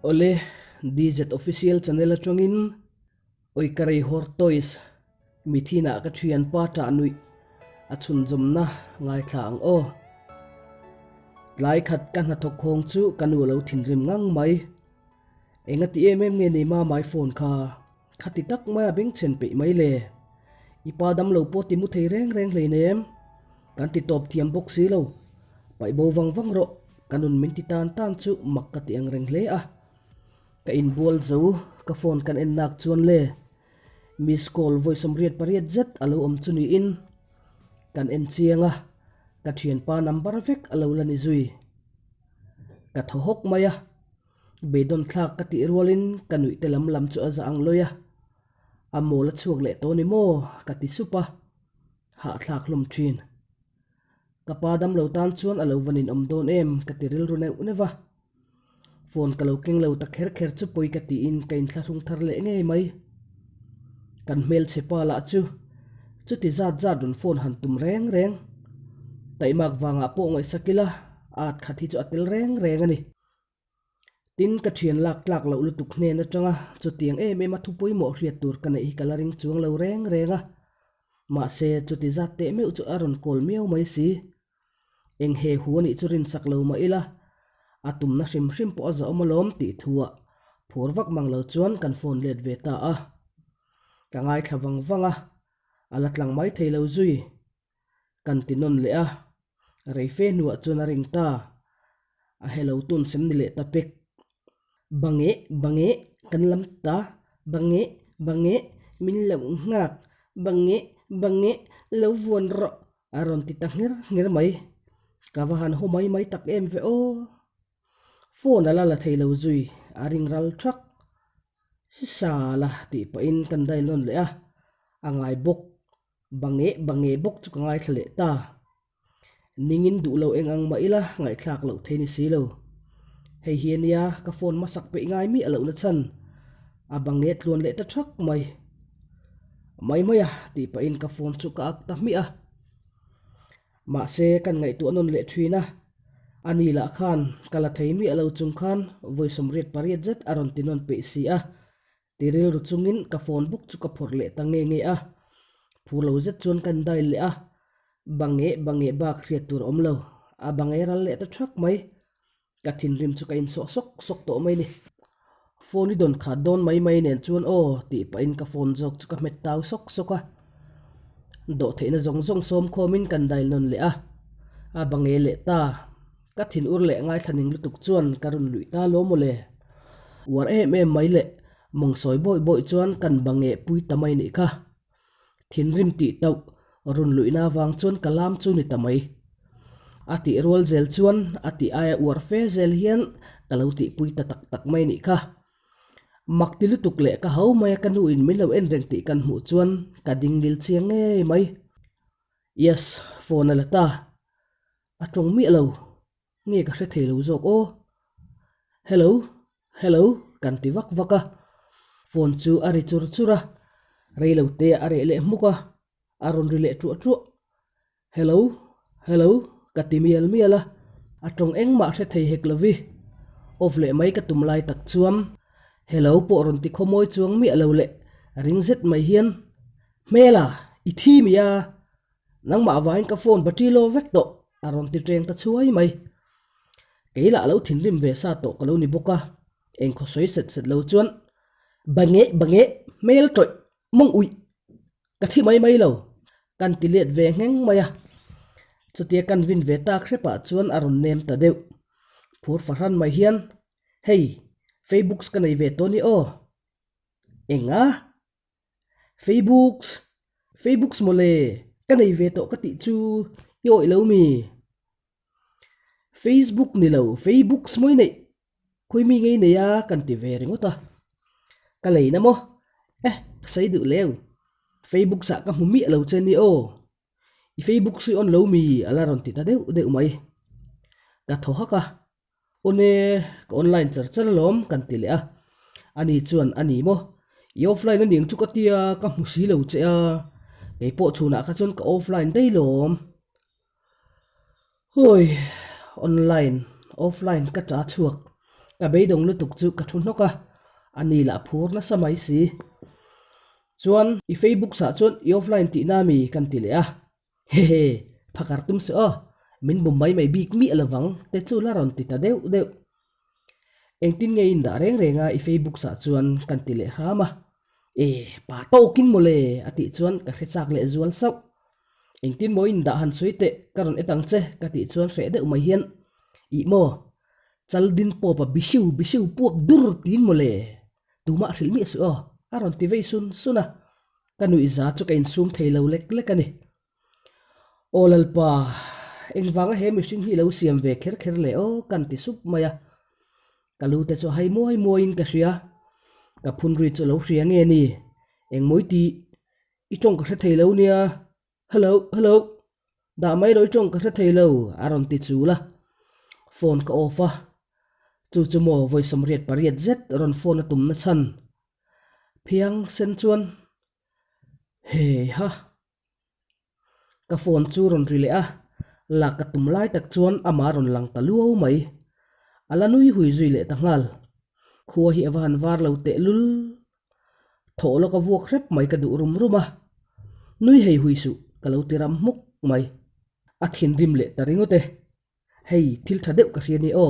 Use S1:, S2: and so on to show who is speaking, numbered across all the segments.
S1: Ole DZ official channel atangin oi ka rei hortoisses Mithi na ka thianpa tahnuih a chun zomna ngai thlang o lai khat kan na thok khong chu kanu lo thinrim ngang mai enga ti em nge ni ma mai phone kha khati tak ma beng chen pe mai le ipa dam lo po ti mu thei reng reng hle nem kan ti top thiam box si lo pai bo wang ro kanun min ti tan chu mak ka ti ang reng hle a ka in bol zo ka phone kan en nak chuan le miss call voice riat pariat zet alo om chuni in kan en chianga ka thianpa number vek alo lani zui ka thohok maya bedon thlak ka ti rolin kanui telam lam chu aza ang loya amola chuak le to ni mo ka ti supa ha thlak lom thin ka padam lo tan chuan alo vanin om don em ka ti ril runeu neva phone ka lo keng lo ta kher kher chu poi ka ti in kain thla rung thar le nge mai kan mel chepa la chu ti zat run phone han tum reng reng tai mak wanga po ngai sakila at khathi chu atel reng reng ani tin ka thian lak lo lutuk hne na tanga chu tiang em a thu poi mo hriat tur kan ei coloring chuang lo reng renga ma se chu ti zat te me chu aron kol miau mai si eng he huani chu rin sak lo ma ila atum na hrim po aza omalom ti thua phurwak manglo chuan kan phone let ve ta a ka ngai thawang wanga alatlang mai theilo zui kan tinon le a rei fe nuwa chuna ring ta a hello tun sem ni le ta pek bange kan lam ta bange min lo ngak bange lo vuan ro aron ti ta ngir mai ka wahan ho mai tak em ve o phone ala la theilo zui aring ral thak sala ti pa in kan dai lon le a angai bok bange bok chu ngai thle ta ningin du lo eng ang ma ila ngai thlak lo theni si lo hei hiania ka phone masak pe ngai mi alo na chan a bange tlon le ta thak mai ya ti pa in ka phone chu ka ak ta mi a ma se kan ngai tu anon le thina ani la khan kala thei mi alo chung khan voice riat pariat zet aron tinon pe si a tiril ru chungin ka phone book chu ka phor le ta nge a phulo zet chun kan dai le a bange bak hriat tur omlo a bange ral le ta thak mai ka thin rim chu ka in sok to mai ni phone ni don kha don mai nen chuan o ti pa in ka phone jok chu ka met taw soka do theina zong som khomin kan dai non le a bange le ta ka thin ur le ngai thaning lutuk chuan karun lui ta lo mo le war em mai le mong soi boy chuan kan bange pui tamai ni kha thin rim ti tau run lui na wang chuan kalam chu ni tamai ati rol zel chuan ati aya war fe zel hian kalauti pui ta tak mai ni kha mak ti lutuk le ka hau mai ka nu in milo en reng ti kan mu chuan ka ding dil chiang nge mai yes phone ala ta atong mi lo nge ka hre thelo jok o hello kan ti waka phone chu ari chura reilo te are le muka aron rile tru hello ka ti miala atong eng ma hre thei hek lovi of le mai ka tum lai tak chuam hello po ron ti khomoi chuang mi alo le ring zet mai hian mela I thi mia nang ma wain ka phone battery lo vek to aron ti treng ta chuai mai keila lo thin rim ve sa to kalo ni boka eng kho soi set lo chuan bange mail troi mong ui ka thi mai lo kan ti let ve ngeng maya chutia kan vin ve ta khrepa chuan aron nem ta deu phur faran mai hian hey facebooks kan ei ve to ni o enga facebooks mole kan ei ve to ka ti chu yoi lo mi facebook ni lo facebooks moi nei khoi mi ngei ne ya kan ti ve ringota ka lei na mo sai du lew facebook sa ka humi lo chen ni o I facebook si on lo mi ala ron ti ta deu mai ka tho haka one ka online char lom kan ti le a ani chuan ani mo I offline ani chu ka tia ka mu si lo che a ei po chuna ka chon ka offline dei lom hoi online offline ka ta chuak ka bei dong lu tuk chu ka thun noka ani la phur na samai si chuan i Facebook sa chuan i offline ti na mi kan ti le a he he phakar tum se o min bum mai mai bik mi alawang te chu la ron ti ta deu deu eng tin nge in da reng renga i Facebook sa chuan kan ti le rama pa to kin mole ati chuan ka khechak le zual sau eng tin mo in da han suite karon etang che ka ti chuan hre deuh mai hian i mo chal din po pa bisiu puak dur tin mole tuma hril mi su o aron ti vei sun suna kanu iza chu kain sum theilo lek lek ani olal pa engwanga he mi hring hi lo siam ve kher kher le o kan ti sup maya kalu te chu hai mo in ka hria ka phun ri chu lo hria nge ni eng moi ti i chong ka theilo nia hello da mai roi chong ka theilo aron ti chu la phone ka ofa chu mo voice amriat pariat zet ron phone atum na chan phiang sen chuan he ha ka phone chu ron rile a la ka tum lai tak chuan ama ron lang taluo mai ala nui hui zui le tangal khuwa hi awan war lo te lul tholo ka vuak rep mai ka du ruma nui hei hui su ka lo tiram muk mai a thin rim le taringote hei thil thadeu ka riani o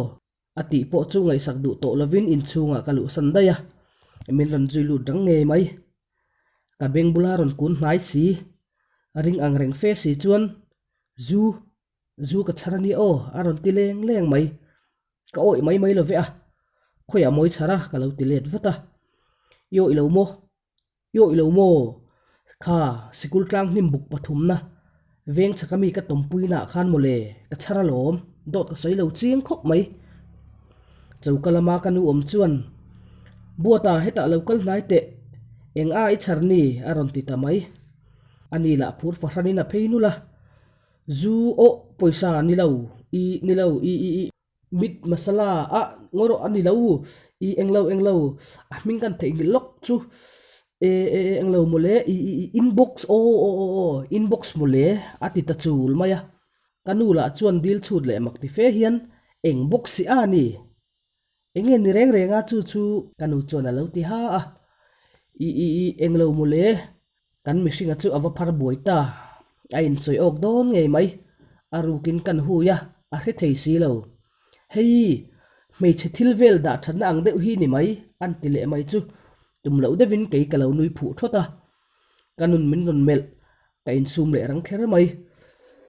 S1: ati po chu ngai sak du to lovin in chunga kalu sandaya min ran zui lu dang nge mai ka beng bula ron kun hnai si ring ang reng fe si chuan zu ka charani o aron ti leng mai ka oi mai lo ve a khoya moi chara ka lo ti let vata yo ilo mo kha sikul tlang nim buk pathum na veng chakami ka tompui na khan mole ka chara lom dot ka sei lo chiang khop mai chaukalama kanu om chuan buata heta local nai te eng a I charni aron ti tamai ani la phur farani na pheinula zu o poisa ni lo i mit masala a ngoro ani lo i englo a min kan the ngi lok chu englo mole i inbox inbox mole ati ta chul maya kanula chuan dil chut le mak ti fe hian eng box si ani enge ni reng renga chu kanu chuan alo ti ha a i englo mole kan mi hringa chu awa phar boita a in soi ok don ngei mai arukin kan hu ya a hre thei si lo hei mei che thil vel da thana ang deuh hi ni mai an ti le mai chu tum lo devin kei ka lo nui phu thota kanun min ron mel ka in sum le rang kher mai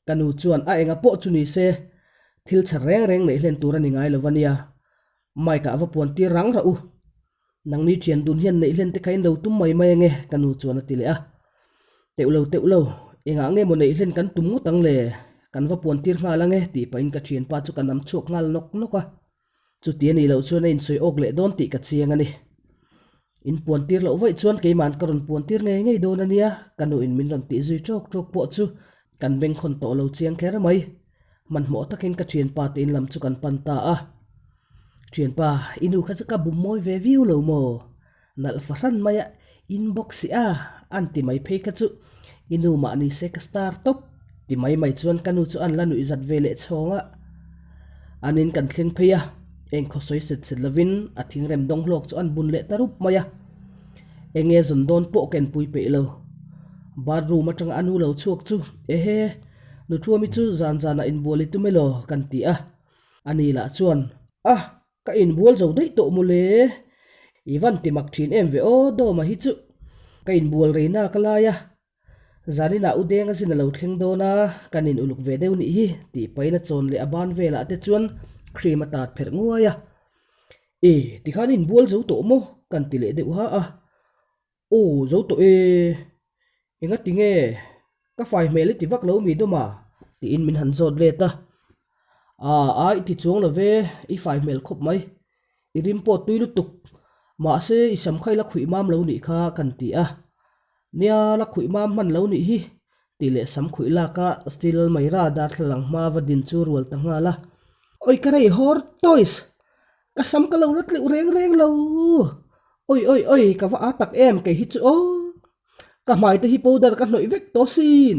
S1: kanu chuan a enga po chu ni se thil chha reng nei hlen tur ani ngai lovania mai ka awa puan ti rang ra u nang ni thian dun hian nei hlen te kain lo tum mai nge kanu chuan ati le a teulo enga nge mo nei hlen kan tum ngutang le kan va puan tir nga la nge ti pain ka thian pa chu kanam chuak ngal noka chu ti ani lo chuan in soi ok le don ti ka chiang ani in puan tir lo vai chuan ke man karon puan tir ngei don ania kanu in min ron ti zui chok po chu kan beng khon to lo chiang kher mai man mo takin ka thian pa te in lam chu kan pan ta a thian pa inu kha ka bum moi ve view lo mo nal faran maya inbox si a anti mai phe ka chu inu ma ni se ka star top ti mai chuan kanu chu an lanu izat vele chhonga anin kan thleng pheya eng khosoi set lovin athing rem dong hlok chu an bun le tarup maya enge zon don po ken pui pe lo bathroom atang anu lo chuak chu ehe nu thuami chu zan in boli tu melo kan ti a ani la chuan ka in bol zo dei to mule iwan ti mak thin em ve o do ma hi chu ka in bol reina kala ya zani na udeng a sin lo thleng do na kanin uluk ve deu ni hi ti paina chon le aban vela te chuan cream atat pher nguaya ti khan in bol zo to mo kan ti le deu ha a o zo to enga tinge ka fai mele ti vak lo mi do ma ti in min han zot le ta ai ti chuang lo ve I fai mel khop mai I rim po tuilu tuk ma se I sam khai la khui mam lo ni kha kan ti a nia la khui mam man lo ni hi ti le sam khui la ka still mai ra dar thlang ma va din chu rual ta nga la oi ka rei hortoisses ka sam ka lo rat le reng lo oi ka va atak em ke hi chu o ka mai te hi powder ka hnoi vek to sin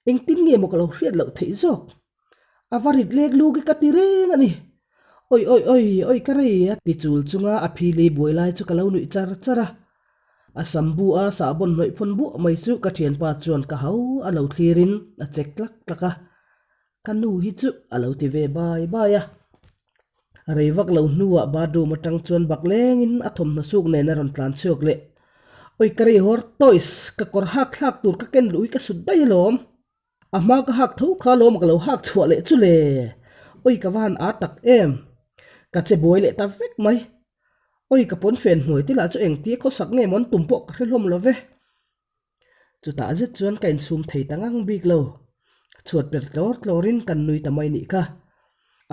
S1: eng tin nge mo ka lo hriat lo thei jok avarit lek lu ki ka ti reng ani oi ka rei ti chul chunga a phili boilai chu kalau nui char chara asambu a sabon noi phon bu mai chu ka thianpa chuan ka hau alo thlirin a chek tlak tlaka kanu hi chu alo ti ve bai bai a rei vak lo nuwa badu matang chuan baklengin athom na suk ne na ron tlan chok le oi ka rei hortoiss ka kor hak thak tur ka ken lui ka sut dai lom ama ka hak tho kha lom ka lo hak chhuwa le chu le oi ka van a tak em ka che boy le ta vek mai oi ka pon fen hnuai ti la chu eng ti kho sak nge mon tumpo ka hlom lo ve chu ta zet chuan kain sum thei tangang bik lo chuat per tlorin kan nui tamai ni ka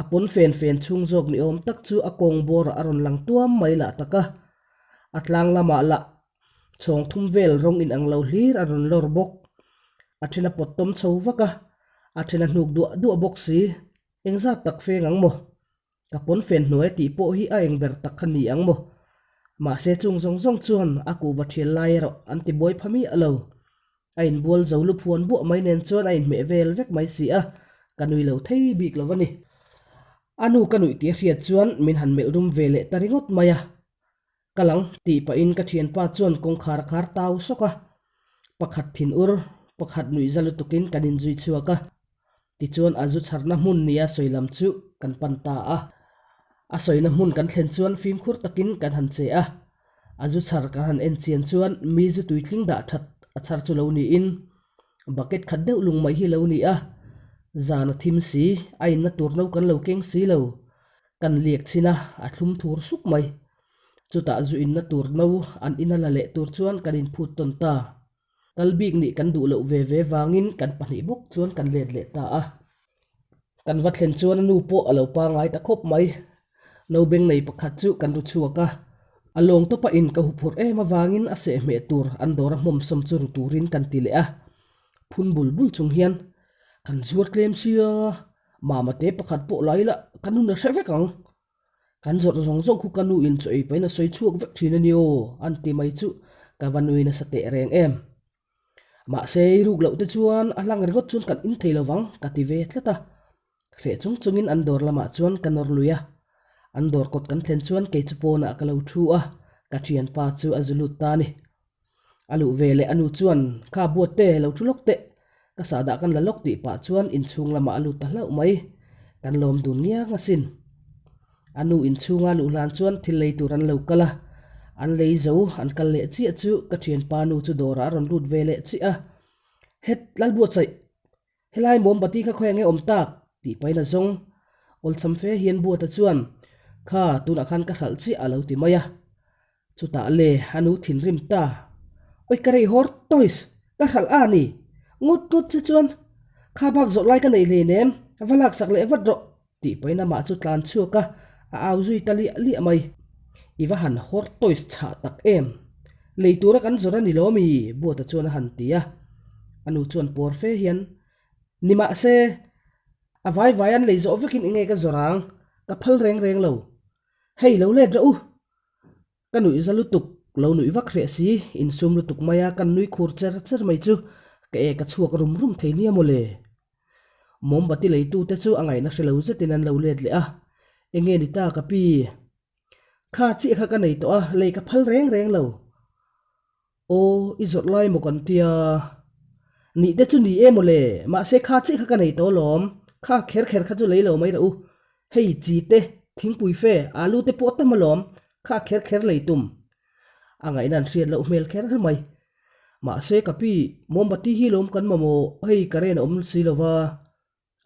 S1: apon fen chung jok ni om tak chu akong bor aron lang tuam mai la taka atlang lama la chong thum vel rong in ang lo hlir aron lor bok athina potom chowaka athina hnuk du bok si engza tak fe ngang mo kapon fen hnuai ti po hi a eng ber tak khani ang mo ma se chung zong chuan aku wa thiel lai ro anti boy phami alo ain bol zolu phuan bu mai nen chuan ain me vel vek mai si a kanui lo thei bik lovani anu kanui ti riat chuan min han mel rum vele taringot maya kalang ti pa in ka thianpa chuan kong khar taw soka pakhat thin ur pakhat nui zalu tukin kanin zui chuaka ti chuan azu charna mun nia soilam chu kan panta a soina mun kan thlen chuan fim khur takin kan han che a azu char kan han en chian chuan mi zu tuitling da that a char chu lo ni in bucket khat deuh lung mai hi lo ni a zana thim si ain na tur no kan lo keng si lo kan liek china a thlum thur suk mai chuta zu in na tur no an ina la le tur chuan kan in phut ton ta kalbik ni kan du lo ve wangin kan pani bok chuan kan let le ta a kan va thlen chuan nu po alo pa ngai ta khop mai no beng nei pakhat chu kan ru chuaka along to pa in ka hupur e ma wangin a se me tur an dor mom som chu turin kan ti le a phun bulbul chung hian kan zuat klem sia mama te pakhat po laila kanu na hre vekang kan zot zong khu kanu in choi paina soi chuak vek thina ni o anti mai chu ka vanui na sate reng em ma sei ruk lo te chuan alang rigot chun kan in theilowang ka ti ve tlata re chungin andor lama chuan kanor luya andor kot kan thlen chuan ke chu pona ka lo thu a ka thianpa chu azulut ta ni alu vele anu chuan kha buat te lo thulok te ka sada kan la lok ti pa chuan in chung lama alu ta hlau mai kan lom dun nia ngasin anu in chunga lu lan chuan thilei turan lo kala an lei zo an kal le chi chu ka thianpa nu chu dora ron lut vele chi a het lal buat sai helai mom bati kha khoeng e om tak ti paina zong ol cham fe hian buat a chuan kha tuna khan ka hral chi alo ti maya chuta le anu thin rim ta oi ka rei hortoiss ka hral ani ngot che chuan kha bak zot lai ka nei le nem walak sak le vat ro ti paina ma chu tlan chuaka a au zui tali li mai iwa han hortoiss cha tak em leitura kan zora ni lomi buat a chuan han tia anu chuan por fe hian nima se avai an leizo vekin inge ka zorang ka phal reng lo hei lo le dra u kanui zalutuk lo nui vak re si in sum lutuk maya kan nui khur cher mai chu ka e ka chuak rum thei nia mole mom bati leitu te chu angai na hrelo zetin an lo let le a enge ni ta ka pi kha chi kha ka nei to a le ka phal reng lo o izot lai mo kan tia ni te chu ni e mole ma se kha chi kha ka nei to lom kha kher kha chu lei lo mai ra u hei chi te thingpui fe alu te pot ta malom kha kher leitum angai nan hriat lo mel kher mai ma se ka pi mombati hi lom kan mamo hei karen om silowa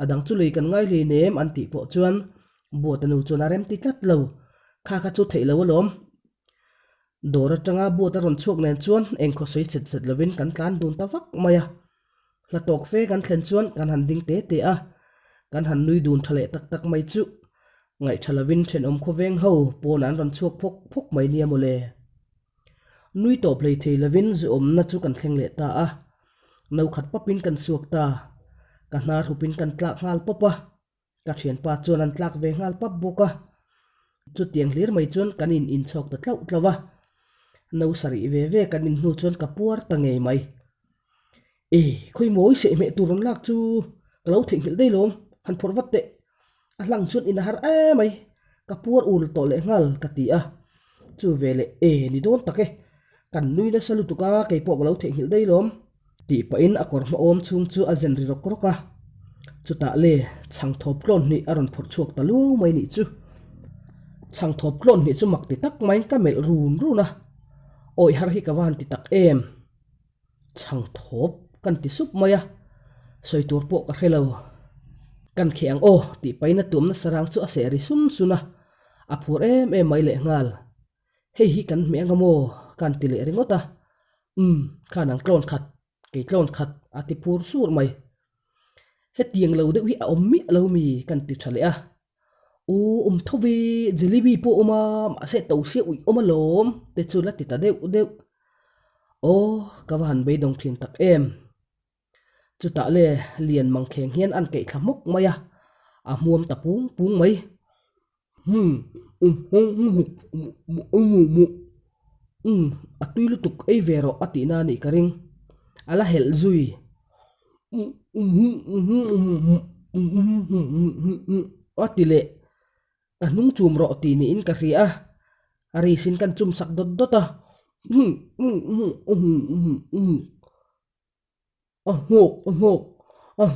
S1: adang chu lei kan ngai le nem anti po chuan botanu chuna rem ti tlat lo kha chu theilo lom dora tanga bota ron chuak nen chuan engkho soi set lovin kan tlan dun ta vak maya la tok fe kan thlen chuan kan han ding te a kan han nui dun thale tak mai chu ngai thalavin then om khoveng ho pon an ron chuak phok mai nia mole nui to plei thei lovin zu om na chu kan thleng le ta a no khat papin kan suak ta ka hnar hupin kan tlak ngal popa ka thianpa chuan an tlak ve ngal pap boka chu tiang hlir mai chuan kan in chok ta tlawa no sari ve kan in hnu chuan ka puar ta ngei mai e khoi moi se me turon lak chu kalo thing hil dei lom han phor wat te a hlang chuan in har a mai kapur ul to le ngal katia chu vele e ni don take kan nui na salu tuka ke pok lo the hil dei lom ti pa in akor ma om chung chu a zen ri rok roka chu ta le chang thop klon ni aron phor chuak ta lu mai ni chu chang thop klon ni chu mak ti tak mai ka mel run ru na oi har hi ka van ti tak em chang thop kan ti sup maya soi tur po ka hello kan khiang o ti paina tum na sarang chu a se ri sun suna a phur em mai le ngal hei hi kan me ngamo kan ti le ringota kanang klon khat ke klon khat ati phur sur mai he tiang lo de wi a ommi lo mi kan ti thale a u thovi jelebi po oma ma se to se ui oma lom te chu la ti ta deu o kawan be dong thin tak em chu ta le lian mang kheng hian an ke thamok maya a muam ta pung mai atui lu tuk ei vero atina ni karing ala hel zui atile kanung chum ro ti ni in ka ria ari sin kan chum sak dot dota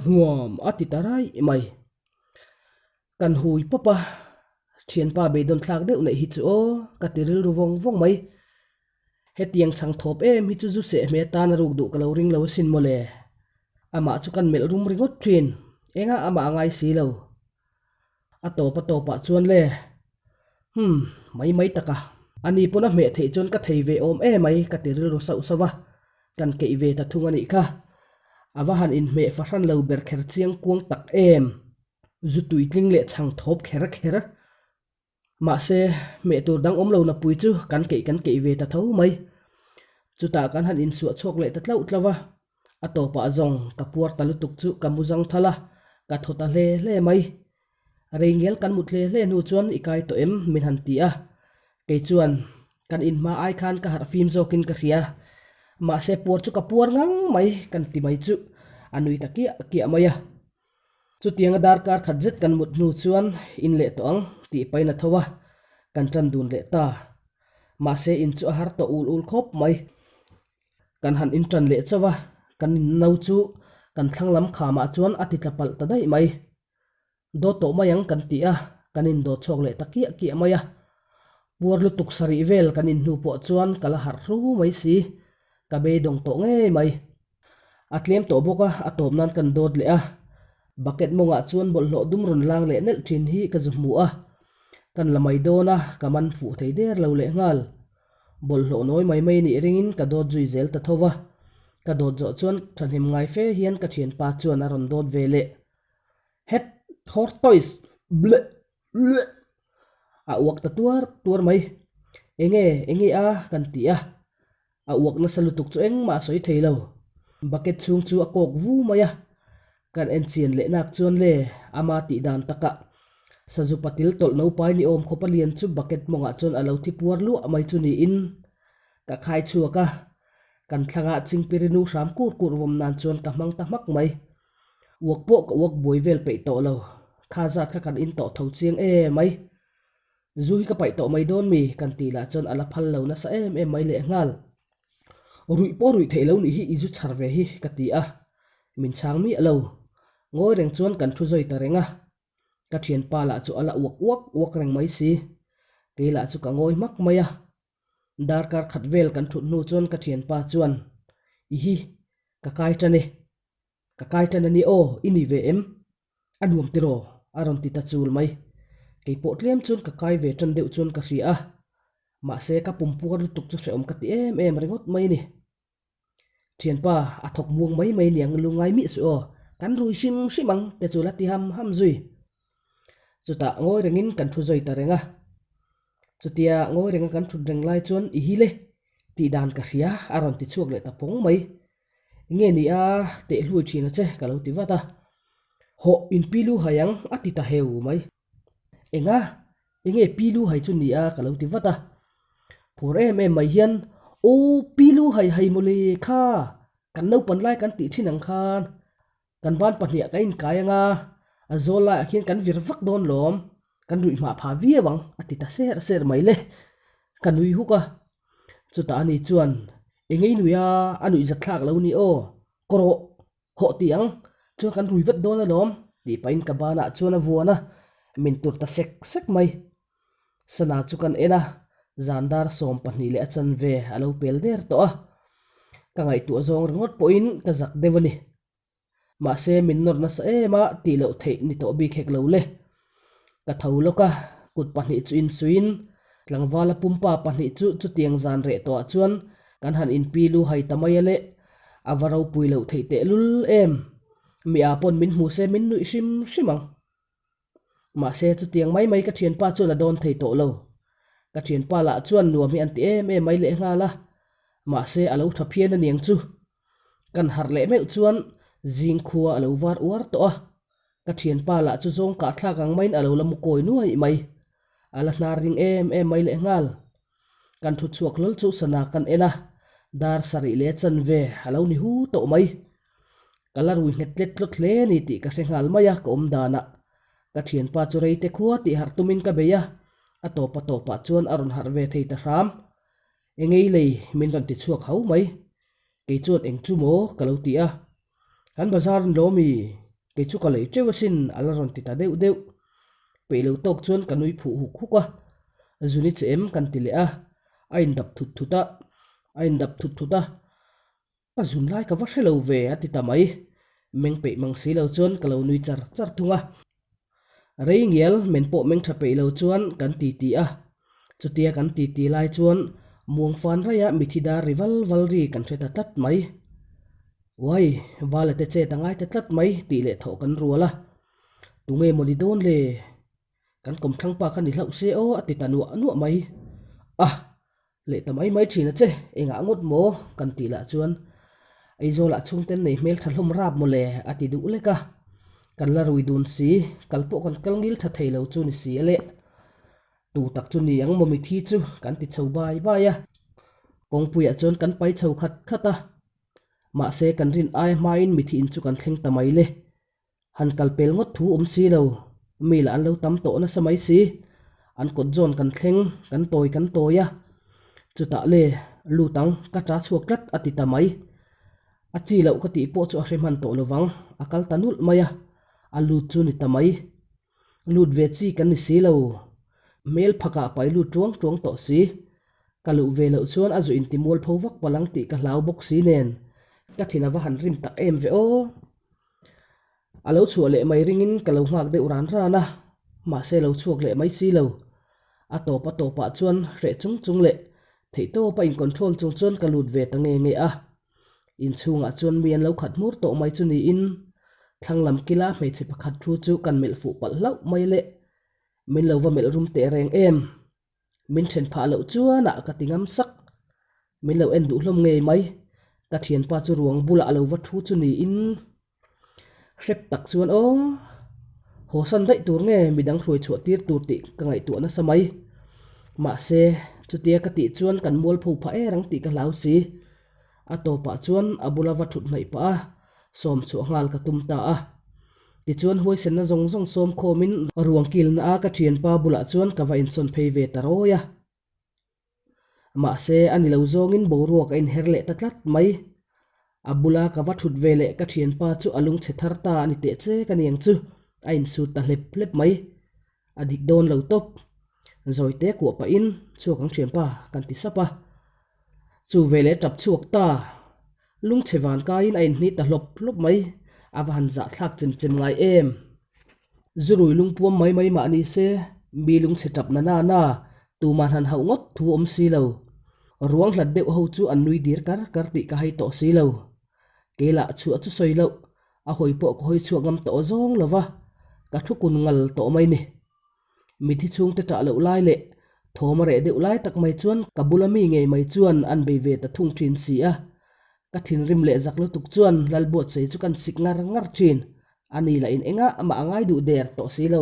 S1: huam atitarai mai kan hui papa thianpa be don thlak deuh nei hi chu o katiril ru vong mai he tiang chang thop em hi chu zu se me ta na ruk du kaloring lo sin mole ama chu kan mel rum ringot thin enga ama ngai si lo atopa chuan le mai taka ani puna me the chon ka thei ve om e mai katiril ru sau sawa kan ke ve ta thunga ni kha awahan in me faran lo ber kher chiang kuang tak em zutui tling le chang thop khera ma se me tur dang om lo na pui chu kan ke ve ta tho mai chuta kan han in su chok le ta tlau tlawa atopa zong kapuar talutuk chu kamuzang thala ka thota le mai reingel kan mutle le nu chuan ikai to em min han ti a ke chuan kan in ma ai khan ka har film zokin ka ria ma se por chu kapuar ngang mai kan ti mai chu anui takia maya chu tiang dar kar khajet kan mut nu chuan in le to ang ti paina thowa kan tran dun le ta ma se in chu har to ul khop mai kan han in tran le chawa kan nau chu kan thanglam kha ma chuan atitlapal ta dai mai do to mayang kan ti a kanin do chok le takia maya buar lu tuk sari vel kanin nu po chuan kala har ru mai si ka be dong to nge mai atlem to boka atop nan kan dod le a bucket monga chuan bol lo dum ron lang le nel thin hi ka zumu a kan lamai dona kaman fu thei der lo le ngal bol lo noi mai ni ringin ka dod zui zel ta thowa ka dod zo chuan thanhim ngai fe hian ka thian pa chuan aron dod vele het hortois ble a uak ta tuar mai enge a kan ti a uak na salutuk chu eng ma soi theilo bucket chung chu a kok vu maya kan en chien le nak chuan le ama ti dan taka sazu patil tol no pai ni om khopalian chu bucket monga chuan alo thi puar lu amai chu ni in ka khai chuaka kan thlanga chingpirinu ram kur vom nan chuan ka mang ta mak mai wok po ka wok boi vel pe to lo khaza kha kan in to tho chiang e mai zui ka pai to mai don mi kan ti la chuan ala phal lo na sa em mai le ngal rui theilo ni hi izu charve hi ka ti a min chang mi alo ngoi reng chuan kan thu zoi ta renga ka thian pa la chu ala wak reng mai si ke la chu ka ngoi mak maya dar kar khat vel kan thu nu chuan ka thian pa chuan hi ka kai tane ni o ini ve em anuam tiro aron ti ta chul mai ke po tlem chuan ka kai ve tan deuh chuan ka ri a ma se ka pumpur tuk chu hreom ka ti em ringot mai ni thian pa athok muang mai niang lungai mi su o kan rui simang te chu la ti ham zui chuta ngoi rengin kan thu zoi ta renga chutia ngoi renga kan thu reng lai chuan i hi le ti dan ka ria aron ti chuak le ta pong mai nge ni a te hlui thina che ka lo ti wata ho in pilu hayang ati ta heu mai enge pilu hai chu ni a ka lo ti wata phur em mai hian o pilu hai mole kha kan no pan lai kan ti thinang khan kan ban pahnia ka in kayanga azola akhin kan vir vak don lom kan rui ma pha vi wang atita ser mai le kanui huka chuta ani chuan engei nuya anui zatlak lo ni o koro ho tiang chuan kan rui vet don alom ti pain ka bana chuan a vuana min tur ta sek mai sana chukan ena zandar som pahnih le achan ve alo pel der to a ka ngai tu zong ringot poin ka zak devani ma se min nor na sa ema ti lo thei ni to bi khek lo le ka thauloka kut pahnih chu in suin tlangwala pumpa pahnih chu tiang zan re to chuan kan han in pilu hai tamai ale avarau puilo thei te lul em mi apon min mu se min nui shimang ma se chu tiang mai ka thianpa chu la don thei to lo ka thianpa la chuan nuam hi anti em mai le nga la ma se alo thaphian aniang chu kan har le meu chuan jing khuwa alo war war to a ka thianpa la chu zong ka thlak ang main alo lam koi nuai mai ala na ring em mai le ngal kan thu chuak lol chu sana kan ena dar sari le chan ve alo ni hu to mai kalar wi netlet lot le ni ti ka hrengal maya ko om dana ka thianpa chu reite khuwa ti har tumin ka beya atopa chuan aron har ve thei ta ram engei lei min ran ti chuak hau mai ke chuan eng chu mo kalo ti a kan bazar lo mi ke chu ka lei trewasin ala ron ti ta deu pe lo tok chuan kanui phu huk huka zuni chem kan ti le a ain dap thut thuta pa zun lai ka va hrelo ve ati tamai meng pe mang si lo chuan kalo nui char thunga reingel men po meng tha pe lo chuan kan ti a chutia kan ti lai chuan muang fan raya mithi da rival valri kan theta tat mai wai wala te che tangai te tlat mai ti le tho kan ruala tunge moni don le kan kom thlang pa kan ni hlau se o ati tanu anu mai le tamai mai thina che enga ngot mo kan ti la chuan ai zo la chung ten nei mel thalhom rap mo le ati du le ka kan la rui dun si kalpo kan kalngil tha theilo chu ni si ale tu tak chu ni ang momi thi chu kan ti chho bai ya kong puya chon kan pai chho khata ma se kan rin ai main mithi in chu kan thleng tamai le han kalpel ngot thu si lo mi la an lo tam to na samai si an kot zon kan thleng kan toya chuta le lutang ka tra chuak lat ati tamai achi lo ka ti po chu a hrem han to lowang akal tanul maya alu chu ni tamai lut ve chi kan ni si lo mel phaka pai lu tuang to si kalu ve lo chuan azu in timol phowak palang ti ka hlau bok si nen ka thina wa han rim tak em ve o alo chuale mai ringin kalo ngak de uran rana ma se lo chuak le mai si lo atopa chuan re chung le theito pa in control chung chuan kalut ve ta nge a in chunga chuan mian lo khat mur to mai chu ni in thanglam kila me che pakhat thu chu kan mel fu pal lau mai le min lo wa mel rum te reng em min then pha lo chuana ka tingam sak min lo en du hlom nge mai ka thianpa chu ruang bula lo wa thu chu ni in hrep tak chuan o hosan dai tur nge midang hroi chu tir tur ti ka ngai tu na samai ma se chutia ka ti chuan kan mol phu pha erang ti ka lau si atopa chuan abula wa thut nai pa som chu ngal ka tum ta a ti chuan hoi sen na zong som khomin ruang kil na a ka thianpa bula chuan ka va in son phei ve taroya ma se ani lo zong in boruak in herle tatlat mai abula ka va thut vele ka thianpa chu alung che tharta ani te che ka niang chu ain su ta lep mai adik don lo top zoi te ko pa in chu kang thianpa kan ti sapa chu vele tap chuak ta lung chewan ka in ain ni ta hlop mai awan za thlak chem ngai em zurui lung puam mai ma ni se bi lung che tap na tu man han hau ngot thu si lo ruang hlat deuh ho chu an nui dir kar ti ka hai to si lo kela chu soi lo a hoi po ko hoi chu ngam to zong lova ka thu kun ngal to mai ni mithi chung te ta lo lai le thoma re deuh lai tak mai chuan kabulami nge mai chuan an be ve ta thung thin si a ka thin rim le zak lo tuk chuan lalbot sei chu kan sik ngar thin ani la in enga ama angai du der to si lo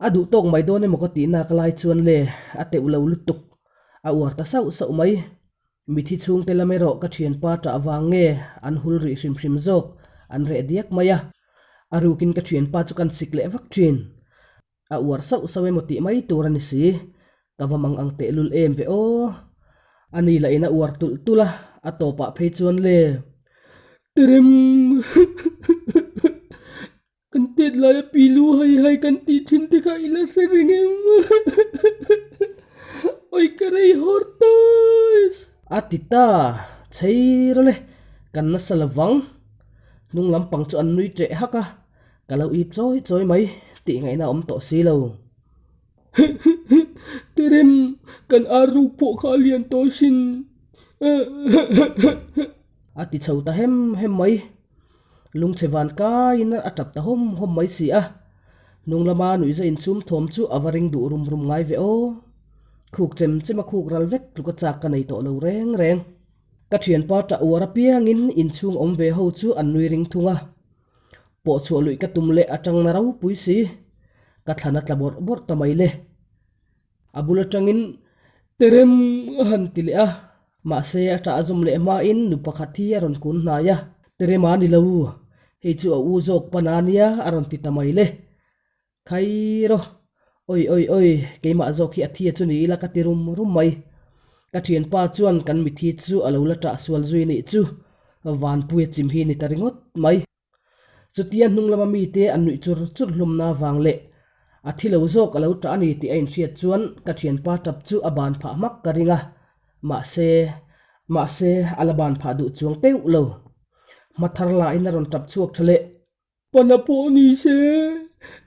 S1: adu tok mai don e mokati na kalai chuan le ate ulo lutuk a war ta sau mai mithi chung te lamero ka thianpa ta awange an hulri hrim zok an re diak maya arukin ka thianpa chu kan sik le vak thin a uar sau sawe moti mai turani si kawamang ang te lul em ve o ani la ina uar tul tula atopa phei chuan le terem kan tet la pilu hai kan ti thin te kha ila serengem oi ka rei hortoisses atita cheirole kan na salawang nung lampang chu an nui tre haka kalau ip choi mai ti ngai na om to si lo terem kan aru po khalian to sin ati chauta hem mai lung chewan ka in atap ta hom mai si a nung lama nui za in chum thom chu avaring du rum ngai ve o khuk chema khuk ral vek luka chak ka nei to lo reng ka thianpa ta wara piangin in chung om ve ho chu an nui ring thunga po chu lui ka tumle atang na rau pui si ka thana tla bor ta mai le abula tangin terem han tile a ma se ata azum le ma in nu pakhathi aron kun na ya terema ni lo he chu u jok panania aron ti ta mai le khairo oi ke ma jok hi athia chu ni la ka ti rum mai ka thianpa chuan kan mithi chu alo la ta sual zui ni chu van pui chim hi ni taringot mai chutian hnung lama mi te an nui chur hlum na wang le athilo zok alo ta ani ti ein hriat chuan ka thianpa tap chu aban pha mak ka ringa ma se alaban pha du chuang teu lo mathar la in ron tap chuak thale panapo ni se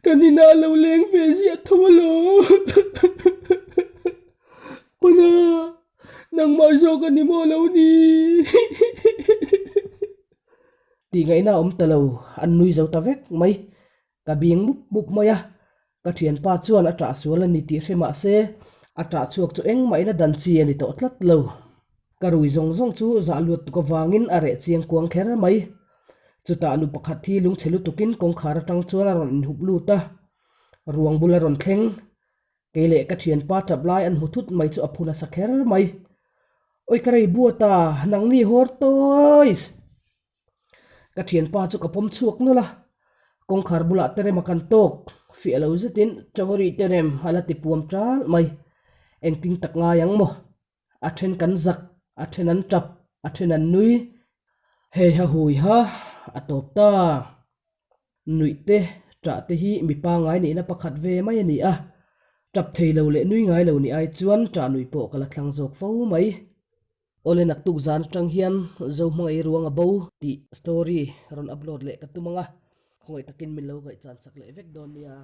S1: kanina lo leng ve si athawalo pana nang ma zo ka ni mo lo ni ti ngai na om talo an nui zo ta vek mai ka bing mup maya ka thianpa chuan ata sual ni ti hrema se ata chuak chu eng mai na dan chi ani to tlat lo ka rui zong chu za lut ko wangin are chiang kuang kher mai chuta nu pakhat thi lung chelu tukin kong khar tang chuan ron hublu ta ruang bula ron thleng kele ka thianpa tablai an huthut mai chu aphuna sakher mai oi karei buata nang ni hortoisses ka thianpa chu kapom chuak nula kong khar bula tere makan tok fi alo zetin chawri terem halati puam tal mai engting tak nga yang mo athen kan zak athen an tap athen an nui he ha hui ha atop ta nui te tra te hi mi pa ngai ni na pakhat ve mai ani a tap theilo le nui ngai lo ni ai chuan tra nui po kala thlang jok fo mai ole nak tu zan tang hian zo mangai ruang abo ti story ron upload le katumanga khoi takin min lo gai chan sak le vek don nia